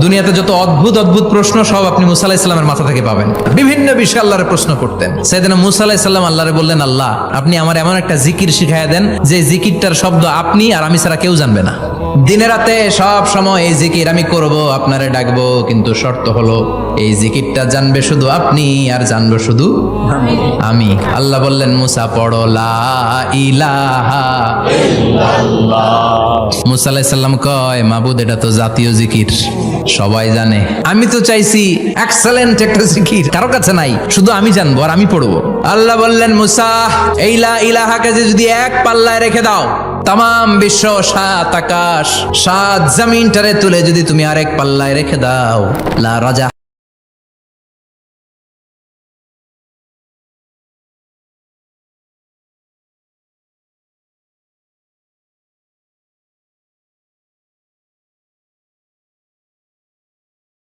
দুনিয়াতে যত অদ্ভুত অদ্ভুত প্রশ্ন সব আপনি মুসা আলাইহিস সালামের মাথা থেকে পাবেন। বিভিন্ন বিষয়ে আল্লাহরে প্রশ্ন করতেন। সাইয়েদনা মুসা আলাইহিস সালাম আল্লাহরে বললেন, আল্লাহ আপনি আমার এমন একটা জিকির শিখাইয়া দেন যে জিকিরটার শব্দ আপনি আর আমি ছাড়া কেউ জানবে না। দিনে রাতে সব সময় এই জিকির আমি করব, আপনারে ডাকবো, কিন্তু শর্ত হলো এই জিকিরটা জানবে শুধু আপনি আর জানবো শুধু আমি। আল্লাহ বললেন, মুসা পড়ো লা ইলাহা ইল্লাল্লাহ। মুসা আলাইহিস সালাম কয়, মাবুদ এটা তো জাতীয় জিকির, সবাই জানে। আমি তো চাইছি এক্সেলেন্ট একটা জিকির, কারো কাছে নাই, শুধু আমি জানবো আর আমি পড়বো। আল্লাহ বললেন, মুসা এই লা ইলাহাকে যদি এক পাল্লায় রেখে দাও, তাম বিশ্ব, 7 আকাশ 7 জমিনটারে তুলে যদি তুমি আরেক পাল্লায় রেখে দাও, লা রাজা